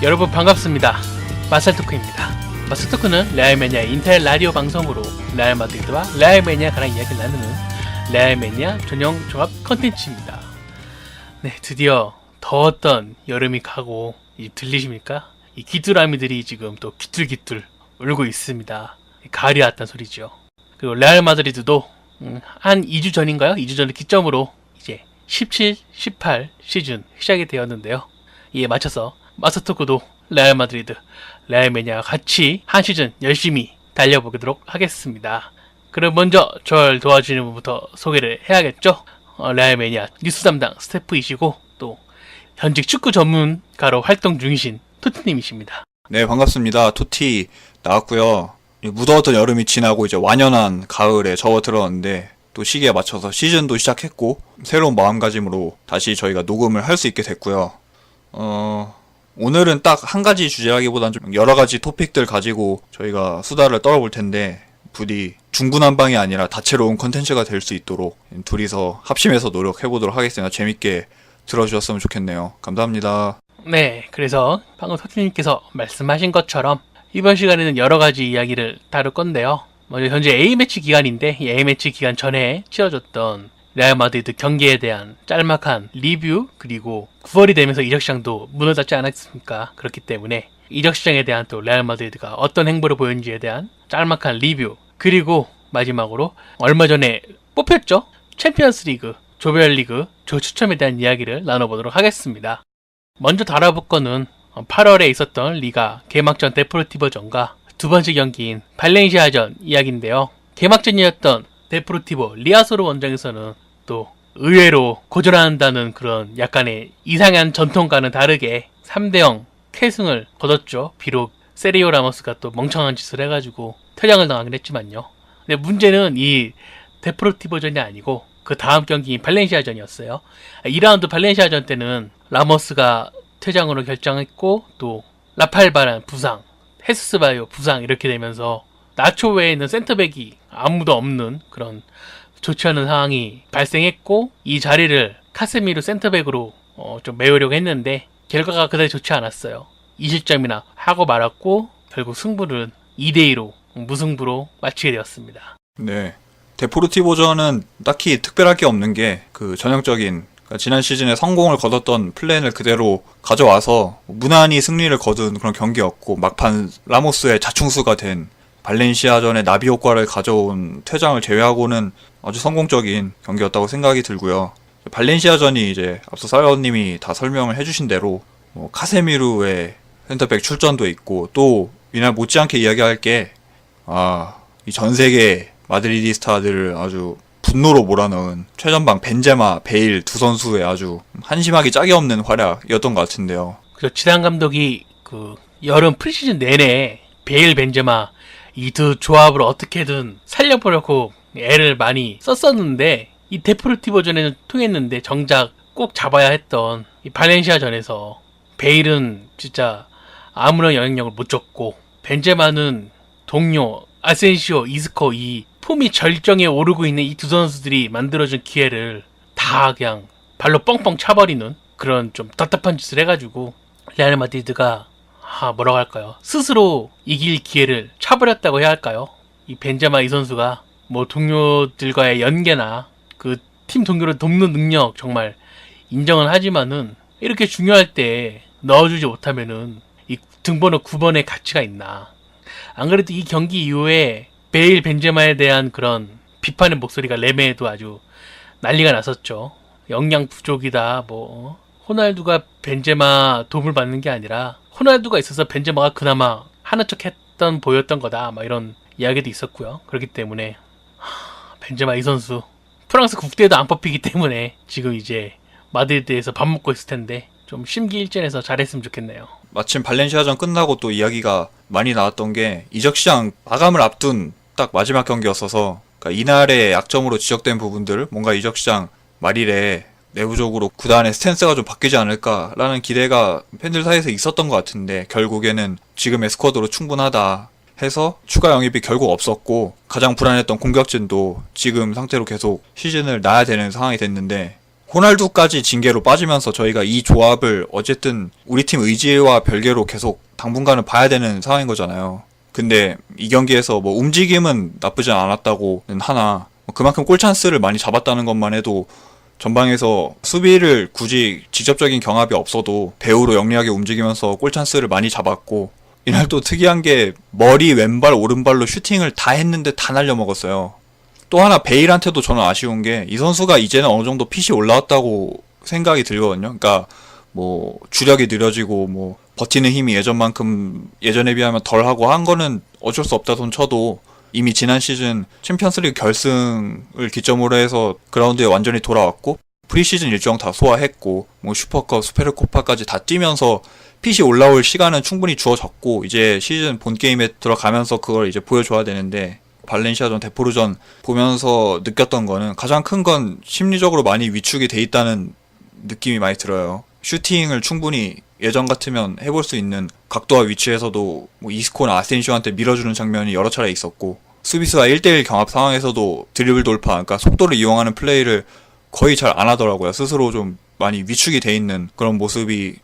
여러분 반갑습니다. 마셀토크입니다. 마셀토크는 레알 매니아 인텔 라디오 방송으로 레알 마드리드와 레알 매니아 관한 이야기를 나누는 레알 매니아 전용 종합 컨텐츠입니다. 네, 드디어 더웠던 여름이 가고 들리십니까? 이 귀뚜라미들이 지금 또 귀뚤귀뚤 울고 있습니다. 가을이 왔다는 소리죠. 그리고 레알 마드리드도 한 2주 전인가요? 2주 전을 기점으로 이제 17, 18 시즌 시작이 되었는데요. 이에 맞춰서 마스토크도 레알 마드리드, 레알 매니아와 같이 한 시즌 열심히 달려보도록 하겠습니다. 그럼 먼저 저를 도와주는 분부터 소개를 해야겠죠? 레알 매니아 뉴스 담당 스태프이시고 또 현직 축구 전문가로 활동 중이신 토티님이십니다. 네, 반갑습니다. 토티 나왔고요. 무더웠던 여름이 지나고 이제 완연한 가을에 접어들었는데 또 시기에 맞춰서 시즌도 시작했고 새로운 마음가짐으로 다시 저희가 녹음을 할 수 있게 됐고요. 오늘은 딱 한 가지 주제라기보다는 좀 여러 가지 토픽들 가지고 저희가 수다를 떨어볼 텐데 부디 중구난방이 아니라 다채로운 컨텐츠가 될 수 있도록 둘이서 합심해서 노력해보도록 하겠습니다. 재밌게 들어주셨으면 좋겠네요. 감사합니다. 네, 그래서 방금 토티님께서 말씀하신 것처럼 이번 시간에는 여러 가지 이야기를 다룰 건데요. 먼저 현재 A매치 기간인데 이 A매치 기간 전에 치러졌던 레알 마드리드 경기에 대한 짤막한 리뷰, 그리고 9월이 되면서 이적시장도 문을 닫지 않았습니까? 그렇기 때문에 이적시장에 대한 또 레알 마드리드가 어떤 행보를 보였는지에 대한 짤막한 리뷰, 그리고 마지막으로 얼마 전에 뽑혔죠? 챔피언스 리그, 조별리그 조추첨에 대한 이야기를 나눠보도록 하겠습니다. 먼저 다뤄볼 거는 8월에 있었던 리가 개막전 데포르티보전과 두 번째 경기인 발렌시아전 이야기인데요. 개막전이었던 데포르티보 리아소르 원정에서는 또 의외로 고전한다는 그런 약간의 이상한 전통과는 다르게 3대0 패승을 거뒀죠. 비록 세리오 라모스가 또 멍청한 짓을 해가지고 퇴장을 당하긴 했지만요. 근데 문제는 이 데포르티보전이 아니고 그 다음 경기인 발렌시아전이었어요. 2라운드 발렌시아전 때는 라모스가 퇴장으로 결정했고 또 라파엘 바란 부상, 헤스스 바이오 부상 이렇게 되면서 나초 외에는 센터백이 아무도 없는 그런 좋지 않은 상황이 발생했고 이 자리를 카세미르 센터백으로 좀 메우려고 했는데 결과가 그다지 좋지 않았어요. 2실점이나 하고 말았고 결국 승부는 2대2로 무승부로 마치게 되었습니다. 네, 데포르티보전은 딱히 특별할 게 없는 게 그 전형적인 지난 시즌에 성공을 거뒀던 플랜을 그대로 가져와서 무난히 승리를 거둔 그런 경기였고 막판 라모스의 자충수가 된 발렌시아전의 나비 효과를 가져온 퇴장을 제외하고는 아주 성공적인 경기였다고 생각이 들고요. 발렌시아전이 이제 앞서 사연님이 다 설명을 해주신 대로 카세미르의 센터백 출전도 있고 또 이날 못지않게 이야기할 게 이 전세계 마드리디스타들을 아주 분노로 몰아넣은 최전방 벤제마, 베일 두 선수의 아주 한심하기 짝이 없는 활약이었던 것 같은데요. 그래서 지단 감독이 그 여름 프리시즌 내내 베일, 벤제마 이 두 조합을 어떻게든 살려보려고 애를 많이 썼었는데 이 데포르티보전에는 통했는데 정작 꼭 잡아야 했던 이 발렌시아전에서 베일은 진짜 아무런 영향력을 못 줬고 벤제마는 동료 아센시오, 이스코 이 폼이 절정에 오르고 있는 이 두 선수들이 만들어준 기회를 다 그냥 발로 뻥뻥 차버리는 그런 좀 답답한 짓을 해가지고 레알 마드리드가 뭐라고 할까요? 스스로 이길 기회를 차버렸다고 해야 할까요? 이 벤제마 이 선수가 뭐 동료들과의 연계나 그 팀 동료를 돕는 능력 정말 인정은 하지만은 이렇게 중요할 때 넣어주지 못하면은 이 등번호 9번의 가치가 있나? 안 그래도 이 경기 이후에 베일 벤제마에 대한 그런 비판의 목소리가 레메에도 아주 난리가 났었죠. 역량 부족이다. 뭐 호날두가 벤제마 도움을 받는 게 아니라 호날두가 있어서 벤제마가 그나마 하는 척 했던 보였던 거다. 막 이런 이야기도 있었고요. 그렇기 때문에 벤제마 이 선수 프랑스 국대에도 안 뽑히기 때문에 지금 이제 마드리드에서 밥 먹고 있을 텐데 좀 심기일전해서 잘했으면 좋겠네요. 마침 발렌시아전 끝나고 또 이야기가 많이 나왔던 게 이적시장 마감을 앞둔 딱 마지막 경기였어서 그러니까 이날의 약점으로 지적된 부분들 뭔가 이적시장 말일에 내부적으로 구단의 스탠스가 좀 바뀌지 않을까라는 기대가 팬들 사이에서 있었던 것 같은데 결국에는 지금의 스쿼드로 충분하다 해서 추가 영입이 결국 없었고 가장 불안했던 공격진도 지금 상태로 계속 시즌을 놔야 되는 상황이 됐는데 호날두까지 징계로 빠지면서 저희가 이 조합을 어쨌든 우리 팀 의지와 별개로 계속 당분간은 봐야 되는 상황인 거잖아요. 근데 이 경기에서 뭐 움직임은 나쁘지 않았다고는 하나 그만큼 골 찬스를 많이 잡았다는 것만 해도 전방에서 수비를 굳이 직접적인 경합이 없어도 배우로 영리하게 움직이면서 골 찬스를 많이 잡았고, 이날 또 특이한 게 머리 왼발 오른발로 슈팅을 다 했는데 다 날려먹었어요. 또 하나 베일한테도 저는 아쉬운 게 이 선수가 이제는 어느 정도 핏이 올라왔다고 생각이 들거든요. 그러니까 뭐 주력이 느려지고 뭐 버티는 힘이 예전에 비하면 덜하고 한 거는 어쩔 수 없다 손 쳐도 이미 지난 시즌 챔피언스리그 결승을 기점으로 해서 그라운드에 완전히 돌아왔고 프리시즌 일정 다 소화했고 뭐 슈퍼컵, 수페르코파까지 다 뛰면서 핏이 올라올 시간은 충분히 주어졌고 이제 시즌 본 게임에 들어가면서 그걸 이제 보여줘야 되는데, 발렌시아전, 데포르전 보면서 느꼈던 거는 가장 큰 건 심리적으로 많이 위축이 돼 있다는 느낌이 많이 들어요. 슈팅을 충분히 예전 같으면 해볼 수 있는 각도와 위치에서도 뭐 이스코나 아센시오한테 밀어주는 장면이 여러 차례 있었고, 수비수와 1대1 경합 상황에서도 드리블 돌파, 그러니까 속도를 이용하는 플레이를 거의 잘 안 하더라고요. 스스로 좀 많이 위축이 돼 있는 그런 모습이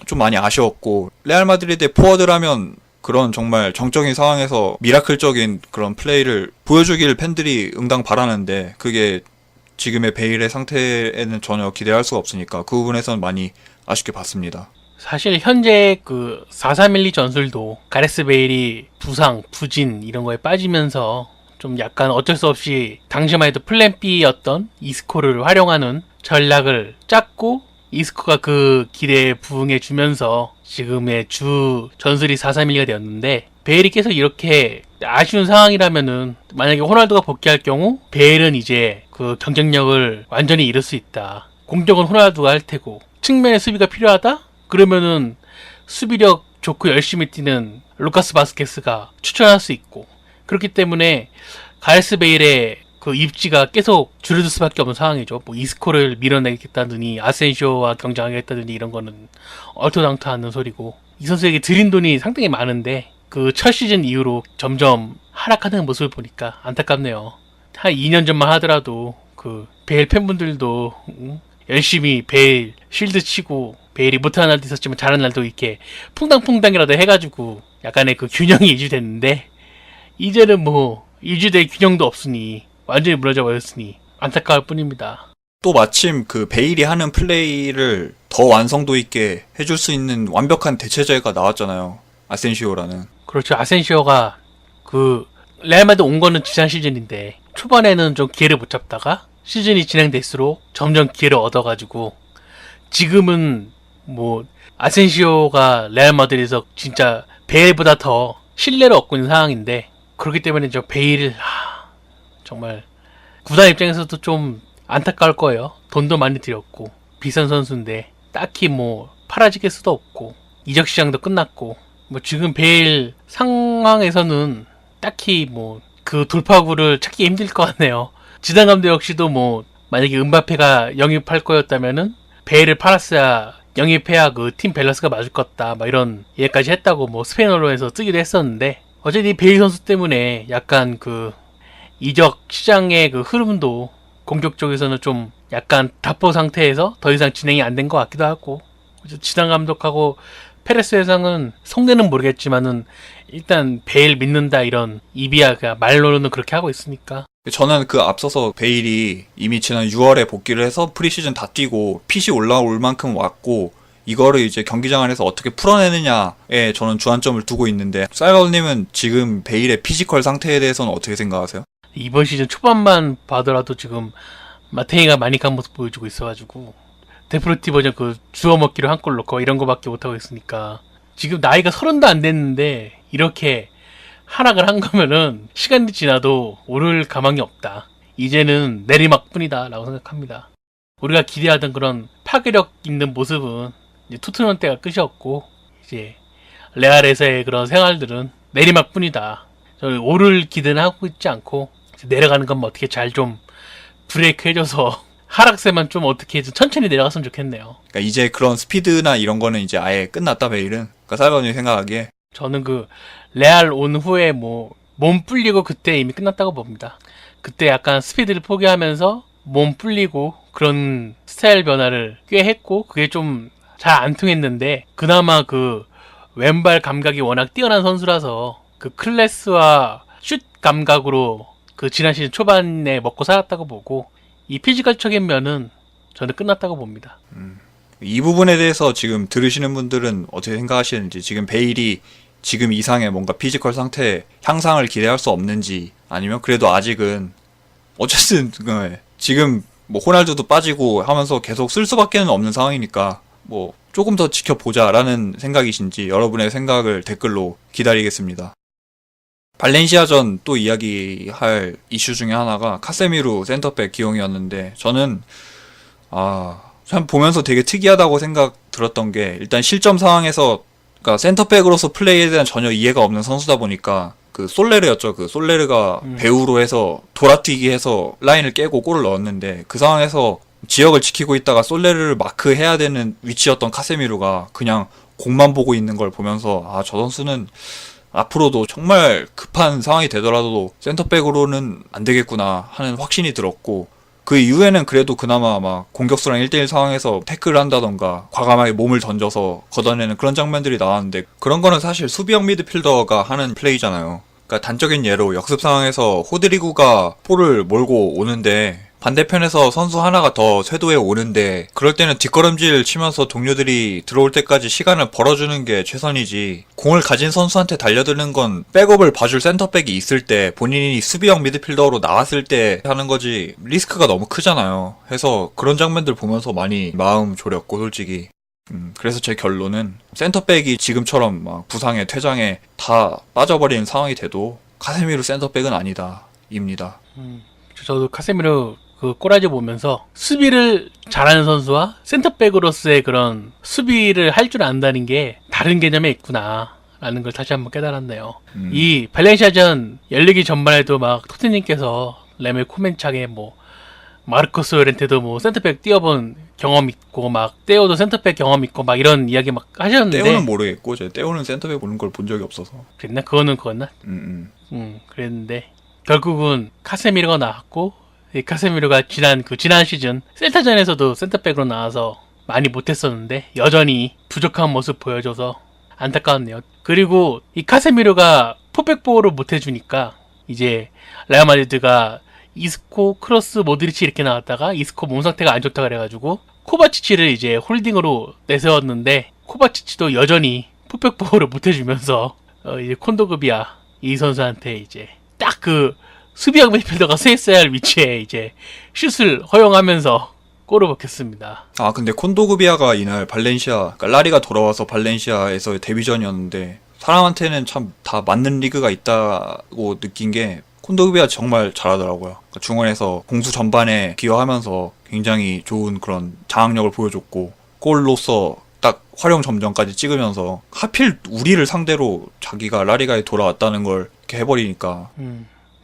좀 많이 아쉬웠고, 레알 마드리드의 포워드라면 그런 정말 정적인 상황에서 미라클적인 그런 플레이를 보여주길 팬들이 응당 바라는데 그게 지금의 베일의 상태에는 전혀 기대할 수가 없으니까 그 부분에서는 많이 아쉽게 봤습니다. 사실 현재 그 4-3-1-2 전술도 가레스 베일이 부상, 부진 이런 거에 빠지면서 좀 약간 어쩔 수 없이 당시만 해도 플랜 B였던 이스코를 활용하는 전략을 짰고, 이스코가 그 기대에 부응해 주면서 지금의 주 전술이 4-3-1가 되었는데, 베일이 계속 이렇게 아쉬운 상황이라면은 만약에 호날두가 복귀할 경우 베일은 이제 그 경쟁력을 완전히 잃을 수 있다. 공격은 호날두가 할 테고 측면에 수비가 필요하다? 그러면은 수비력 좋고 열심히 뛰는 루카스 바스케스가 추천할 수 있고, 그렇기 때문에 가레스 베일의 그 입지가 계속 줄어들 수밖에 없는 상황이죠. 뭐 이스코를 밀어내겠다느니 아센시오와 경쟁하겠다느니 이런 거는 얼토당토 않는 소리고, 이 선수에게 들인 돈이 상당히 많은데 그 첫 시즌 이후로 점점 하락하는 모습을 보니까 안타깝네요. 한 2년 전만 하더라도 그 베일 팬분들도 열심히 베일 쉴드 치고, 베일이 못하는 날도 있었지만 잘하는 날도 이렇게 퐁당퐁당이라도 해가지고 약간의 그 균형이 유지됐는데, 이제는 뭐 유지될 균형도 없으니 완전히 무너져 버렸으니 안타까울 뿐입니다. 또 마침 그 베일이 하는 플레이를 더 완성도 있게 해줄 수 있는 완벽한 대체제가 나왔잖아요. 아센시오라는. 그렇죠. 아센시오가 그 레알 마드리드 온 거는 지난 시즌인데 초반에는 좀 기회를 못 잡다가 시즌이 진행될수록 점점 기회를 얻어가지고 지금은 뭐 아센시오가 레알 마드리드에서 진짜 베일보다 더 신뢰를 얻고 있는 상황인데, 그렇기 때문에 저 베일을 정말 구단 입장에서도 좀 안타까울 거예요. 돈도 많이 들였고 비싼 선수인데 딱히 뭐 팔아지길 수도 없고 이적 시장도 끝났고, 뭐 지금 베일 상황에서는 딱히 뭐 그 돌파구를 찾기 힘들 것 같네요. 지단 감독 역시도 뭐 만약에 음바페가 영입할 거였다면은 베일을 팔았어야 영입해야 그 팀 밸런스가 맞을 것 같다 막 이런 얘기까지 했다고 뭐 스페인 언론에서 뜨기도 했었는데, 어쨌든 이 베일 선수 때문에 약간 그 이적 시장의 그 흐름도 공격 쪽에서는 좀 약간 답보 상태에서 더 이상 진행이 안 된 것 같기도 하고, 지단 감독하고 페레스 회장은 속내는 모르겠지만은 일단 베일 믿는다 이런 이비야 말로는 그렇게 하고 있으니까. 저는 그 앞서서 베일이 이미 지난 6월에 복귀를 해서 프리시즌 다 뛰고 핏이 올라올 만큼 왔고 이거를 이제 경기장 안에서 어떻게 풀어내느냐에 저는 주안점을 두고 있는데, 쌀가우님은 지금 베일의 피지컬 상태에 대해서는 어떻게 생각하세요? 이번 시즌 초반만 봐더라도 지금 마테이가 많이 간 모습 보여주고 있어가지고 데프로티버전 그 주워 먹기로 한 골 넣고 이런 거밖에 못하고 있으니까, 지금 나이가 30도 안 됐는데 이렇게 하락을 한 거면은 시간이 지나도 오를 가망이 없다. 이제는 내리막뿐이다 라고 생각합니다. 우리가 기대하던 그런 파괴력 있는 모습은 이제 토트넘 때가 끝이었고, 이제 레알에서의 그런 생활들은 내리막뿐이다. 저는 오를 기대는 하고 있지 않고 내려가는 건 뭐 어떻게 잘 좀 브레이크 해줘서 하락세만 좀 어떻게 천천히 내려갔으면 좋겠네요. 그러니까 이제 그런 스피드나 이런 거는 이제 아예 끝났다 베일은. 그러니까 쌀가우님 생각하기에. 저는 그 레알 온 후에 뭐 몸 불리고 그때 이미 끝났다고 봅니다. 그때 약간 스피드를 포기하면서 몸 불리고 그런 스타일 변화를 꽤 했고 그게 좀 잘 안 통했는데 그나마 그 왼발 감각이 워낙 뛰어난 선수라서 그 클래스와 슛 감각으로 그 지난 시즌 초반에 먹고 살았다고 보고 이 피지컬적인 면은 저는 끝났다고 봅니다. 이 부분에 대해서 지금 들으시는 분들은 어떻게 생각하시는지, 지금 베일이 지금 이상의 뭔가 피지컬 상태 향상을 기대할 수 없는지, 아니면 그래도 아직은 어쨌든 지금 뭐 호날두도 빠지고 하면서 계속 쓸 수밖에 없는 상황이니까 뭐 조금 더 지켜보자라는 생각이신지 여러분의 생각을 댓글로 기다리겠습니다. 발렌시아전 또 이야기할 이슈 중에 하나가 카세미루 센터백 기용이었는데, 저는 참 보면서 되게 특이하다고 생각 들었던 게, 일단 실점 상황에서 그러니까 센터백으로서 플레이에 대한 전혀 이해가 없는 선수다 보니까 그 솔레르였죠. 그 솔레르가 배우로 해서 돌아뛰기 해서 라인을 깨고 골을 넣었는데, 그 상황에서 지역을 지키고 있다가 솔레르를 마크해야 되는 위치였던 카세미루가 그냥 공만 보고 있는 걸 보면서 저 선수는 앞으로도 정말 급한 상황이 되더라도 센터백으로는 안 되겠구나 하는 확신이 들었고, 그 이후에는 그래도 그나마 막 공격수랑 1대1 상황에서 태클을 한다던가 과감하게 몸을 던져서 걷어내는 그런 장면들이 나왔는데, 그런 거는 사실 수비형 미드필더가 하는 플레이잖아요. 그러니까 단적인 예로 역습 상황에서 호드리구가 볼을 몰고 오는데 반대편에서 선수 하나가 더 쇄도에 오는데, 그럴 때는 뒷걸음질 치면서 동료들이 들어올 때까지 시간을 벌어주는 게 최선이지, 공을 가진 선수한테 달려드는 건 백업을 봐줄 센터백이 있을 때 본인이 수비형 미드필더로 나왔을 때 하는 거지, 리스크가 너무 크잖아요. 해서 그런 장면들 보면서 많이 마음 졸였고, 솔직히. 그래서 제 결론은 센터백이 지금처럼 막 부상에 퇴장에 다 빠져버리는 상황이 돼도 카세미루 센터백은 아니다 입니다. 저도 카세미루 그 꼬라지 보면서 수비를 잘하는 선수와 센터백으로서의 그런 수비를 할 줄 안다는 게 다른 개념에 있구나 라는 걸 다시 한번 깨달았네요. 이 발렌시아전 열리기 전반에도 막 토트님께서 레멜 코멘창에 뭐 마르코스 요렌테도 뭐 센터백 뛰어본 경험 있고 막 떼오도 센터백 경험 있고 막 이런 이야기 막 하셨는데, 떼오는 모르겠고 제 떼오는 센터백 보는 걸 본 적이 없어서. 그랬나? 그거였나? 그랬는데 결국은 카세미르가 나왔고, 이 카세미르가 지난 시즌 셀타전에서도 센터백으로 나와서 많이 못했었는데 여전히 부족한 모습 보여줘서 안타까웠네요. 그리고 이 카세미르가 포백 보호를 못해주니까 이제 레알 마드리드가 이스코, 크로스, 모드리치 이렇게 나왔다가 이스코 몸 상태가 안 좋다 그래가지고 코바치치를 이제 홀딩으로 내세웠는데, 코바치치도 여전히 포백 보호를 못해주면서 이제 콘도그비아 이 선수한테 이제 딱 그 수비형 미드필더가 서 있어야 할 위치에 이제 슛을 허용하면서 골을 먹혔습니다. 근데 콘도그비아가 이날 발렌시아, 그러니까 라리가 돌아와서 발렌시아에서 데뷔전이었는데 사람한테는 참 다 맞는 리그가 있다고 느낀 게, 콘도그비아 정말 잘하더라고요. 그러니까 중원에서 공수 전반에 기여하면서 굉장히 좋은 그런 장악력을 보여줬고, 골로서 딱 활용 점정까지 찍으면서 하필 우리를 상대로 자기가 라리가에 돌아왔다는 걸 이렇게 해버리니까.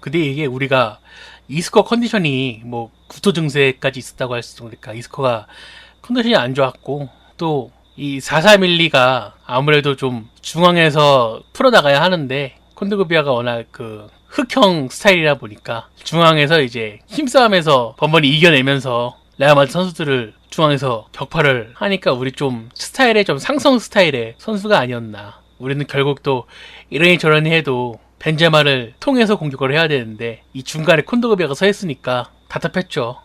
근데 이게 우리가 이스코 컨디션이 뭐 구토 증세까지 있었다고 할 수도, 그러니까 이스코가 컨디션이 안 좋았고, 또 이 4-4-1-2가 아무래도 좀 중앙에서 풀어나가야 하는데 콘도그비아가 워낙 그 흑형 스타일이라 보니까 중앙에서 이제 힘싸움에서 번번이 이겨내면서 레알 마드리드 선수들을 중앙에서 격파를 하니까 우리 좀 스타일의 좀 상성 스타일의 선수가 아니었나. 우리는 결국 또 이러니 저러니 해도 벤제마를 통해서 공격을 해야 되는데 이 중간에 콘도그비아가 서 있으니까 답답했죠.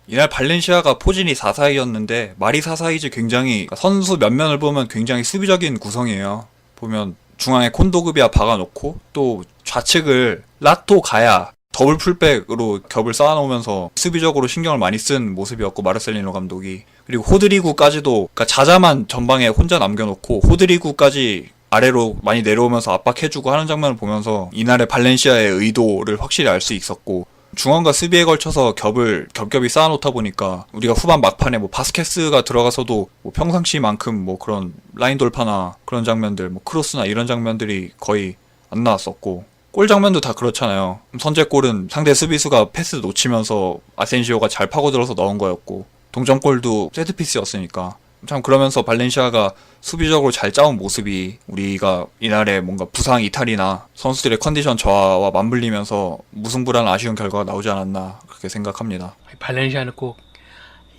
이날 발렌시아가 포진이 4-4-2였는데 말이 4-4-2지, 굉장히 선수 면면을 보면 굉장히 수비적인 구성이에요. 보면 중앙에 콘도그비아 박아놓고 또 좌측을 라토 가야 더블 풀백으로 겹을 쌓아놓으면서 수비적으로 신경을 많이 쓴 모습이었고, 마르셀리노 감독이. 그리고 호드리구까지도, 그러니까 자자만 전방에 혼자 남겨놓고 호드리구까지 아래로 많이 내려오면서 압박해주고 하는 장면을 보면서 이날의 발렌시아의 의도를 확실히 알 수 있었고, 중앙과 수비에 걸쳐서 겹을 겹겹이 쌓아놓다 보니까 우리가 후반 막판에 뭐 바스케스가 들어가서도 뭐 평상시만큼 뭐 그런 라인 돌파나 그런 장면들, 뭐 크로스나 이런 장면들이 거의 안 나왔었고, 골 장면도 다 그렇잖아요. 선제골은 상대 수비수가 패스 놓치면서 아센시오가 잘 파고들어서 넣은 거였고, 동점골도 세트피스였으니까. 참 그러면서 발렌시아가 수비적으로 잘 짜온 모습이 우리가 이날의 뭔가 부상 이탈이나 선수들의 컨디션 저하와 맞물리면서 무승부란 아쉬운 결과가 나오지 않았나 그렇게 생각합니다. 발렌시아는 꼭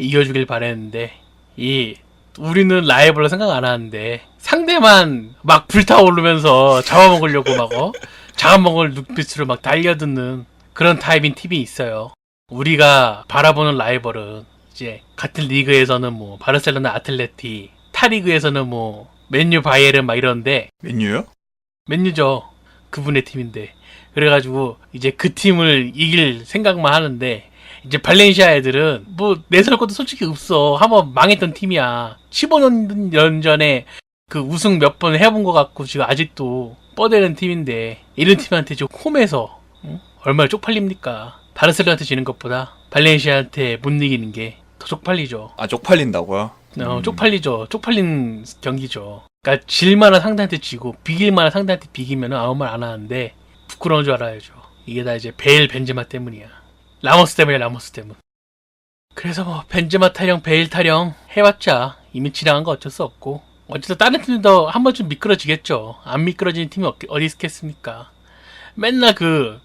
이겨주길 바랬는데 우리는 라이벌로 생각 안 하는데 상대만 막 불타오르면서 잡아먹으려고 잡아먹을 눈빛으로 막 달려드는 그런 타입인 팀이 있어요. 우리가 바라보는 라이벌은 이제 같은 리그에서는 뭐 바르셀로나 아틀레티, 타리그에서는 뭐 맨유 바이에른 막 이런데 맨유요? 맨유죠. 그분의 팀인데. 그래가지고 이제 그 팀을 이길 생각만 하는데 이제 발렌시아 애들은 뭐 내세울 것도 솔직히 없어. 한번 망했던 팀이야. 15년 전에 그 우승 몇 번 해본 것 같고 지금 아직도 뻗대는 팀인데 이런 팀한테 지금 홈에서 얼마나 쪽팔립니까? 바르셀로나한테 지는 것보다 발렌시아한테 못 이기는 게 더 쪽팔리죠. 아, 쪽팔린다고요? 쪽팔리죠. 쪽팔린 경기죠. 그러니까 질만한 상대한테 지고 비길만한 상대한테 비기면 아무 말 안 하는데 부끄러운 줄 알아야죠. 이게 다 이제 베일 벤제마 때문이야. 라모스 때문이야. 라모스 때문. 그래서 뭐 벤제마 타령 베일 타령 해봤자 이미 지나간 거 어쩔 수 없고 어쨌든 다른 팀도 한 번쯤 미끄러지겠죠. 안 미끄러지는 팀이 어디 있겠습니까? 맨날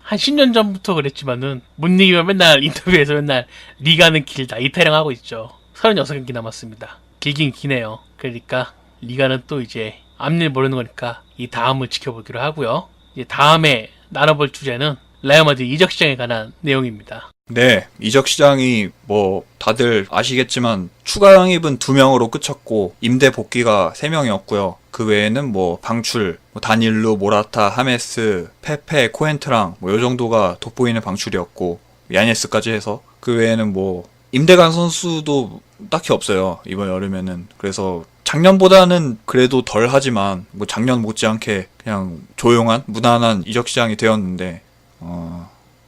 한 10년 전부터 그랬지만은 못 이기면 맨날 인터뷰에서 맨날 리가는 길다 이 타령하고 있죠. 36경기 남았습니다. 길긴 기네요. 그러니까 리가는 또 이제 앞일 모르는 거니까 이 다음을 지켜보기로 하고요. 이제 다음에 나눠볼 주제는 레알 마드리드 이적 시장에 관한 내용입니다. 네, 이적 시장이 뭐 다들 아시겠지만 추가 영입은 2명으로 그쳤고 임대 복귀가 3명이었고요. 그 외에는 뭐 방출, 다닐루, 모라타, 하메스, 페페, 코엔트랑 뭐 요 정도가 돋보이는 방출이었고 야네스까지 해서 그 외에는 뭐 임대 간 선수도 딱히 없어요. 이번 여름에는. 그래서 작년보다는 그래도 덜 하지만 뭐 작년 못지않게 그냥 조용한 무난한 이적 시장이 되었는데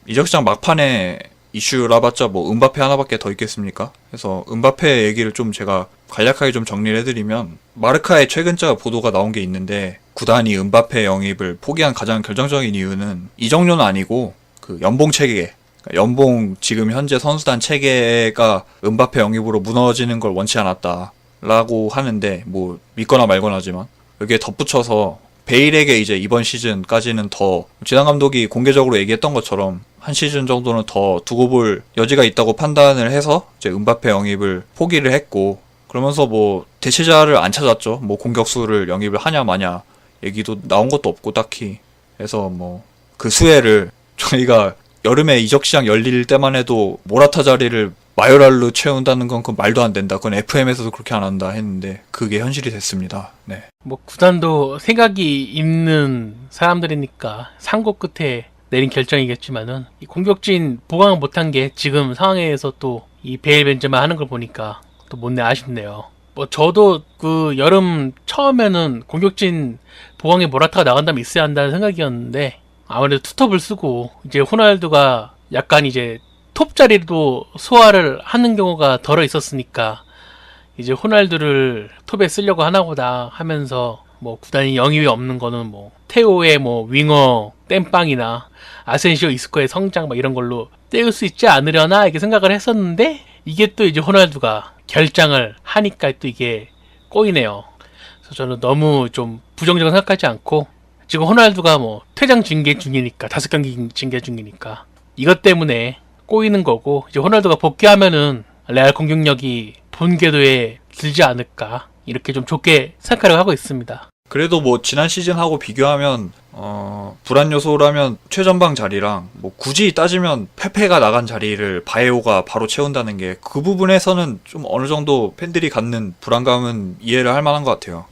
이적 시장 막판에 이슈라봤자 뭐 은바페 하나밖에 더 있겠습니까? 그래서 은바페 얘기를 좀 제가 간략하게 좀 정리를 해드리면 마르카에 최근자 보도가 나온 게 있는데 구단이 은바페 영입을 포기한 가장 결정적인 이유는 이적료는 아니고 그 연봉 체계, 그러니까 연봉 지금 현재 선수단 체계가 은바페 영입으로 무너지는 걸 원치 않았다라고 하는데 뭐 믿거나 말거나지만 여기에 덧붙여서 베일에게 이제 이번 시즌까지는 더 지단 감독이 공개적으로 얘기했던 것처럼 한 시즌 정도는 더 두고 볼 여지가 있다고 판단을 해서 이제 은바페 영입을 포기를 했고 그러면서 뭐 대체자를 안 찾았죠. 뭐 공격수를 영입을 하냐 마냐 얘기도 나온 것도 없고 딱히. 그래서 뭐 그 수혜를 저희가 여름에 이적 시장 열릴 때만 해도 모라타 자리를 마요랄로 채운다는 건 그 말도 안 된다. 그건 FM에서도 그렇게 안 한다 했는데 그게 현실이 됐습니다. 네. 뭐 구단도 생각이 있는 사람들이니까 상고 끝에 내린 결정이겠지만은 이 공격진 보강을 못한 게 지금 상황에서 또 이 베일 벤제마 하는 걸 보니까 또 못내 아쉽네요. 뭐 저도 그 여름 처음에는 공격진 보강에 모라타가 나간다면 있어야 한다는 생각이었는데 아무래도 투톱을 쓰고 이제 호날두가 약간 이제 톱 자리도 소화를 하는 경우가 덜어 있었으니까 이제 호날두를 톱에 쓰려고 하나보다 하면서 뭐 구단이 영입이 없는 거는 뭐 테오의 뭐 윙어 땜빵이나 아센시오 이스코의 성장 막 이런 걸로 떼울 수 있지 않으려나 이렇게 생각을 했었는데 이게 또 이제 호날두가 결장을 하니까 또 이게 꼬이네요. 그래서 저는 너무 좀 부정적으로 생각하지 않고 지금 호날두가 뭐 퇴장 징계 중이니까 5경기 징계 중이니까 이것 때문에 꼬이는 거고 이제 호날두가 복귀하면은 레알 공격력이 본 궤도에 들지 않을까 이렇게 좀 좋게 생각하려고 하고 있습니다. 그래도 뭐 지난 시즌하고 비교하면 불안 요소라면 최전방 자리랑 뭐 굳이 따지면 페페가 나간 자리를 바에오가 바로 채운다는 게 그 부분에서는 좀 어느 정도 팬들이 갖는 불안감은 이해를 할 만한 것 같아요.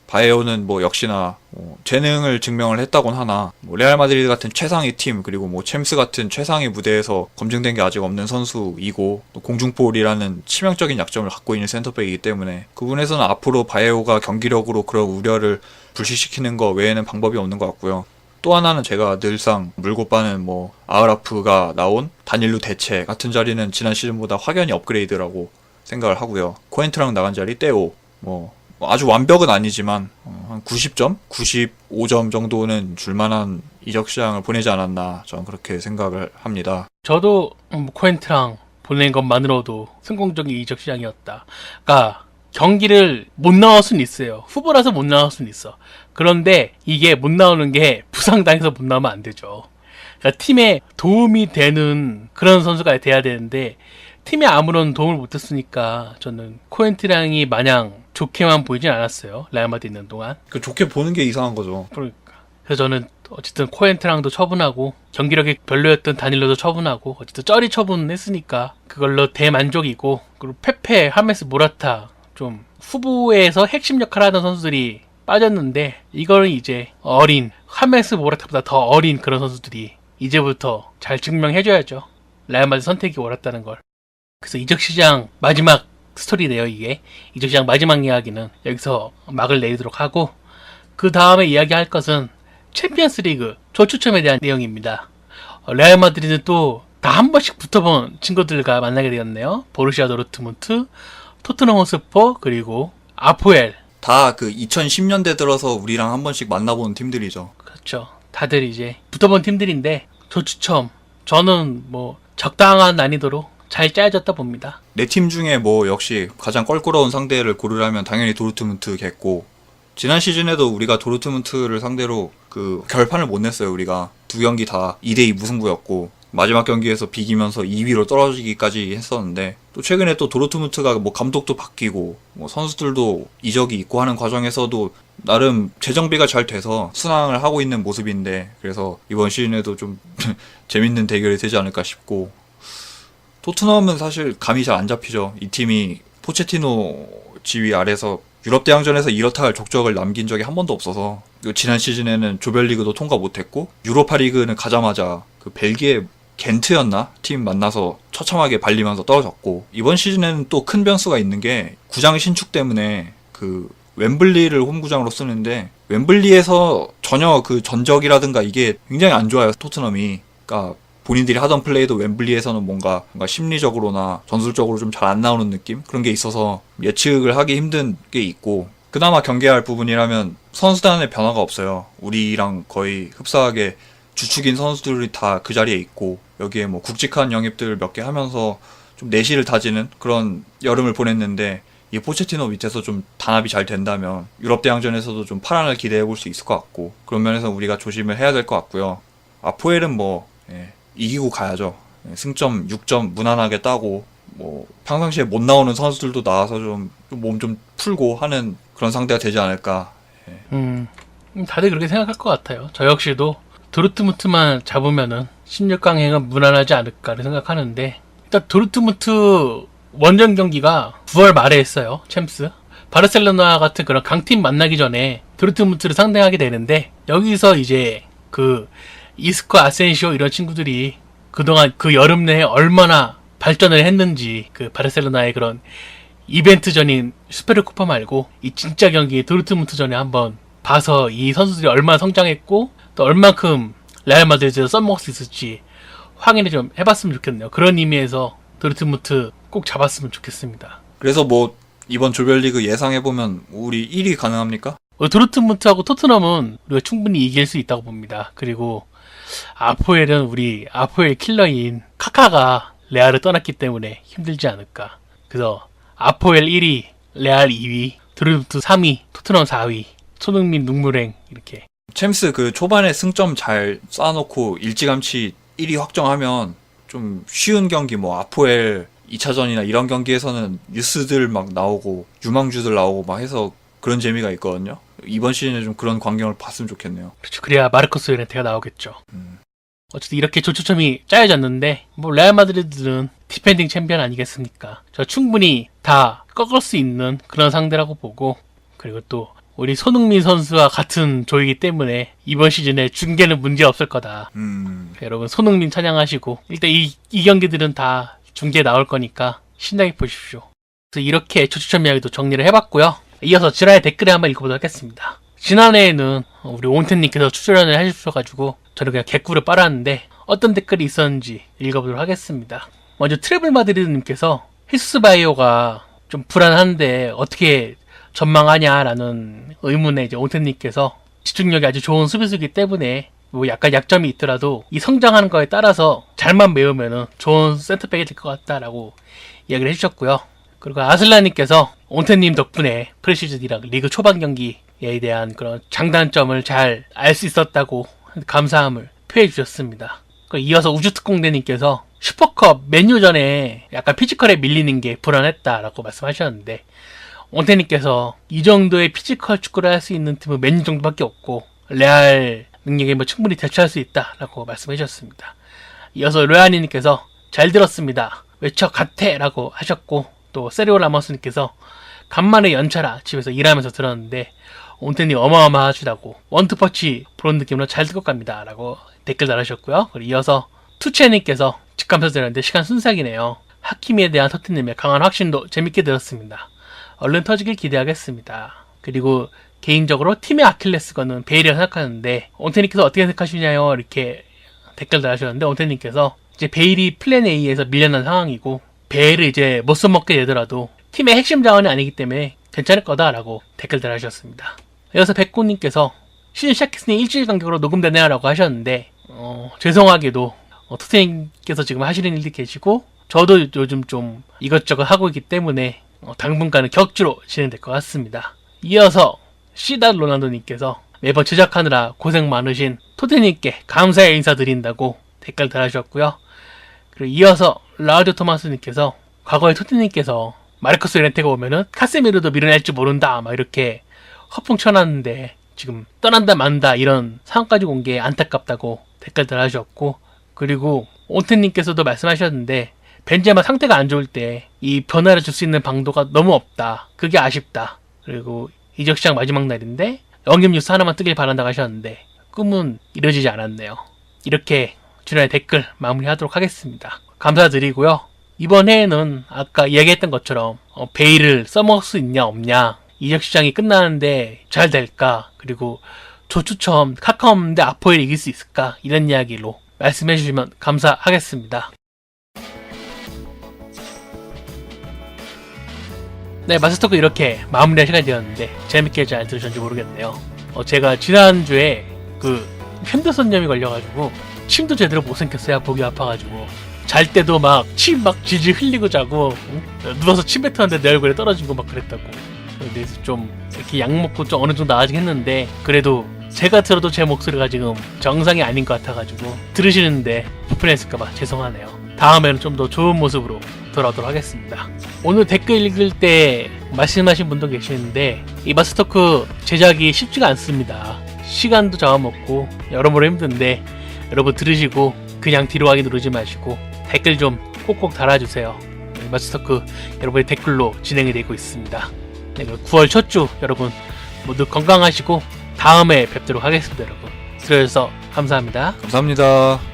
바에오는 뭐 역시나 재능을 증명을 했다곤 하나 뭐 레알 마드리드 같은 최상위 팀 그리고 뭐 챔스 같은 최상위 무대에서 검증된 게 아직 없는 선수이고 또 공중볼이라는 치명적인 약점을 갖고 있는 센터백이기 때문에 그 부분에서는 앞으로 바에오가 경기력으로 그런 우려를 불식시키는 거 외에는 방법이 없는 것 같고요. 또 하나는 제가 늘상 물고 빠는 뭐 아흐라프가 나온 다닐루 대체 같은 자리는 지난 시즌보다 확연히 업그레이드라고 생각을 하고요. 코엔트랑 나간 자리 떼오 뭐 아주 완벽은 아니지만 한 90점? 95점 정도는 줄만한 이적 시장을 보내지 않았나 저는 그렇게 생각을 합니다. 저도 코엔트랑 보낸 것만으로도 성공적인 이적 시장이었다. 그러니까 경기를 못 나올 수는 있어요. 후보라서 못 나올 수는 있어. 그런데 이게 못 나오는 게 부상당해서 못 나오면 안 되죠. 그러니까 팀에 도움이 되는 그런 선수가 돼야 되는데 팀에 아무런 도움을 못했으니까 저는 코엔트랑이 마냥 좋게만 보이진 않았어요. 레알 마드리드 있는 동안. 그 좋게 보는 게 이상한 거죠. 그러니까. 그래서 저는 어쨌든 코엔트랑도 처분하고 경기력이 별로였던 다닐로도 처분하고 어쨌든 쩌리 처분했으니까 그걸로 대만족이고, 그리고 페페, 하메스, 모라타 좀 후보에서 핵심 역할을 하던 선수들이 빠졌는데 이거는 이제 어린, 하메스, 모라타보다 더 어린 그런 선수들이 이제부터 잘 증명해줘야죠. 레알 마드리드 선택이 옳았다는 걸. 그래서 이적시장 마지막 스토리네요. 이게 이적시장 마지막 이야기는 여기서 막을 내리도록 하고, 그 다음에 이야기할 것은 챔피언스 리그 조추첨에 대한 내용입니다. 레알 마드리드는 또 다 한 번씩 붙어본 친구들과 만나게 되었네요. 보루시아 도르트문트, 토트넘 호스퍼, 그리고 아포엘. 다 그 2010년대 들어서 우리랑 한 번씩 만나본 팀들이죠. 그렇죠. 다들 이제 붙어본 팀들인데 조추첨, 저는 뭐 적당한 난이도로 잘 짜여졌다 봅니다. 네 팀 중에 뭐 역시 가장 껄끄러운 상대를 고르라면 당연히 도르트문트겠고, 지난 시즌에도 우리가 도르트문트를 상대로 그 결판을 못 냈어요. 우리가 두 경기 다 2대2 무승부였고 마지막 경기에서 비기면서 2위로 떨어지기까지 했었는데, 또 최근에 또 도르트문트가 뭐 감독도 바뀌고 뭐 선수들도 이적이 있고 하는 과정에서도 나름 재정비가 잘 돼서 순항을 하고 있는 모습인데, 그래서 이번 시즌에도 좀 재밌는 대결이 되지 않을까 싶고, 토트넘은 사실 감이 잘 안 잡히죠. 이 팀이 포체티노 지휘 아래서 유럽 대항전에서 이렇다 할 족적을 남긴 적이 한 번도 없어서, 지난 시즌에는 조별리그도 통과 못했고 유로파리그는 가자마자 그 벨기에 겐트였나? 팀 만나서 처참하게 발리면서 떨어졌고, 이번 시즌에는 또 큰 변수가 있는 게 구장 신축 때문에 그 웸블리를 홈구장으로 쓰는데, 웸블리에서 전혀 그 전적이라든가 이게 굉장히 안 좋아요. 토트넘이. 그러니까 본인들이 하던 플레이도 웸블리에서는 뭔가 심리적으로나 전술적으로 좀 잘 안 나오는 느낌? 그런 게 있어서 예측을 하기 힘든 게 있고, 그나마 경계할 부분이라면 선수단의 변화가 없어요. 우리랑 거의 흡사하게 주축인 선수들이 다 그 자리에 있고, 여기에 뭐 굵직한 영입들 몇 개 하면서 좀 내실을 다지는 그런 여름을 보냈는데, 이 포체티노 밑에서 좀 단합이 잘 된다면 유럽 대항전에서도 좀 파란을 기대해 볼 수 있을 것 같고, 그런 면에서 우리가 조심을 해야 될 것 같고요. 아포엘은 뭐 이기고 가야죠. 승점 6점 무난하게 따고, 뭐 평상시에 못 나오는 선수들도 나와서 좀 몸 좀 풀고 하는 그런 상대가 되지 않을까. 다들 그렇게 생각할 것 같아요. 저 역시도 도르트문트만 잡으면은 16강행은 무난하지 않을까를 생각하는데, 일단 도르트문트 원정 경기가 9월 말에 했어요. 챔스 바르셀로나 같은 그런 강팀 만나기 전에 도르트문트를 상대하게 되는데, 여기서 이제 그 이스코, 아센시오 이런 친구들이 그동안 그 여름 내에 얼마나 발전을 했는지, 그 바르셀로나의 그런 이벤트전인 슈페르코파 말고 이 진짜 경기 도르트문트전에 한번 봐서 이 선수들이 얼마나 성장했고 또 얼만큼 레알 마드리드에서 써먹을 수 있을지 확인을 좀 해봤으면 좋겠네요. 그런 의미에서 도르트문트 꼭 잡았으면 좋겠습니다. 그래서 뭐 이번 조별리그 예상해보면 우리 1위 가능합니까? 도르트문트하고 토트넘은 우리가 충분히 이길 수 있다고 봅니다. 그리고 아포엘은 우리 아포엘 킬러인 카카가 레알을 떠났기 때문에 힘들지 않을까. 그래서 아포엘 1위, 레알 2위, 도르트문트 3위, 토트넘 4위, 손흥민, 눈물행 이렇게. 챔스 그 초반에 승점 잘 쌓아놓고 일찌감치 1위 확정하면 좀 쉬운 경기, 뭐 아포엘 2차전이나 이런 경기에서는 뉴스들 막 나오고 유망주들 나오고 막 해서 그런 재미가 있거든요. 이번 시즌에 좀 그런 광경을 봤으면 좋겠네요. 그렇죠. 그래야 마르코스 요렌테가 나오겠죠. 어쨌든 이렇게 조추첨이 짜여졌는데, 뭐 레알 마드리드는 디펜딩 챔피언 아니겠습니까? 저 충분히 다 꺾을 수 있는 그런 상대라고 보고, 그리고 또 우리 손흥민 선수와 같은 조이기 때문에 이번 시즌에 중계는 문제 없을 거다. 여러분 손흥민 찬양하시고, 일단 이 경기들은 다 중계에 나올 거니까 신나게 보십시오. 그래서 이렇게 조추첨 이야기도 정리를 해봤고요. 이어서 지라의 댓글을 한번 읽어보도록 하겠습니다. 지난해에는 우리 온텐님께서 출연을 해주셔가지고 저는 그냥 개꿀을 빨았는데 어떤 댓글이 있었는지 읽어보도록 하겠습니다. 먼저 트래블 마드리드님께서 히수스 바이오가 좀 불안한데 어떻게 전망하냐라는 의문에 이제 온텐님께서 집중력이 아주 좋은 수비수이기 때문에 뭐 약간 약점이 있더라도 이 성장하는 거에 따라서 잘만 메우면은 좋은 센터백이 될 것 같다라고 이야기를 해주셨고요. 그리고 아슬라님께서 온텐님 덕분에 프리시즌이랑 리그 초반 경기에 대한 그런 장단점을 잘 알 수 있었다고 감사함을 표해 주셨습니다. 그리고 이어서 우주특공대님께서 슈퍼컵 맨유전에 약간 피지컬에 밀리는 게 불안했다라고 말씀하셨는데, 온태님께서 이 정도의 피지컬 축구를 할 수 있는 팀은 맨유 정도밖에 없고 레알 능력에 뭐 충분히 대처할 수 있다라고 말씀해 주셨습니다. 이어서 로야니님께서 잘 들었습니다. 외쳐 같애 라고 하셨고, 또 세리오 라머스님께서 간만에 연차라 집에서 일하면서 들었는데 온태님 어마어마하시다고 원투퍼치 그런 느낌으로 잘 듣고 갑니다 라고 댓글 달아주셨고요. 그리고 이어서 투체님께서 직감사 들었는데 시간 순삭이네요. 하키미에 대한 토트넘의 강한 확신도 재밌게 들었습니다. 얼른 터지길 기대하겠습니다. 그리고 개인적으로 팀의 아킬레스건은 베일이라고 생각하는데 온태님께서 어떻게 생각하시냐요? 이렇게 댓글 달아주셨는데, 온태님께서 이제 베일이 플랜 A에서 밀려난 상황이고 베일을 이제 못 써먹게 되더라도 팀의 핵심 자원이 아니기 때문에 괜찮을 거다라고 댓글 달아주셨습니다. 이어서 백호님께서 시즌 시작했으니 일주일 간격으로 녹음되네요 라고 하셨는데, 죄송하게도 토트넘께서 지금 하시는 일이 계시고 저도 요즘 좀 이것저것 하고 있기 때문에 당분간은 격주로 진행될 것 같습니다. 이어서 시다 로난도님께서 매번 제작하느라 고생 많으신 토트넘님께 감사의 인사드린다고 댓글 달아주셨고요. 그리고 이어서 라우디오 토마스님께서 과거에 토트넘님께서 마르코스 렌테가 오면은 카세미르도 밀어낼 줄 모른다 막 이렇게 허풍 쳐놨는데 지금 떠난다 만다 이런 상황까지 온 게 안타깝다고 댓글 달아주셨고, 그리고 온텐님께서도 말씀하셨는데 벤제마 상태가 안 좋을 때 이 변화를 줄 수 있는 방도가 너무 없다. 그게 아쉽다. 그리고 이적 시장 마지막 날인데 영입 뉴스 하나만 뜨길 바란다고 하셨는데 꿈은 이루어지지 않았네요. 이렇게 주변의 댓글 마무리하도록 하겠습니다. 감사드리고요. 이번 해에는 아까 이야기했던 것처럼 베일을 써먹을 수 있냐 없냐, 이적 시장이 끝나는데 잘 될까, 그리고 조추첨 카카 없는데 아포엘 이길 수 있을까, 이런 이야기로 말씀해 주시면 감사하겠습니다. 네, 마스터크 이렇게 마무리할 시간이 되었는데 재밌게 잘 들으셨는지 모르겠네요. 제가 지난주에 그 편도선염이 걸려가지고 침도 제대로 못 삼켰어요. 목이 아파가지고 잘 때도 막 침 막 질질 흘리고 자고, 누워서 침 뱉었는데 내 얼굴에 떨어지고 막 그랬다고. 그래서 좀 이렇게 약 먹고 좀 어느 정도 나아지긴 했는데, 그래도 제가 들어도 제 목소리가 지금 정상이 아닌 것 같아가지고 들으시는데 불편했을까봐 죄송하네요. 다음에는 좀 더 좋은 모습으로 돌아오도록 하겠습니다. 오늘 댓글 읽을 때 말씀하신 분도 계시는데 이 마스터크 제작이 쉽지가 않습니다. 시간도 잡아먹고 여러모로 힘든데 여러분 들으시고 그냥 뒤로 가기 누르지 마시고 댓글 좀 꼭꼭 달아주세요. 마스터크 여러분의 댓글로 진행이 되고 있습니다. 네, 9월 첫 주 여러분 모두 건강하시고 다음에 뵙도록 하겠습니다. 여러분 들어주셔서 감사합니다. 감사합니다.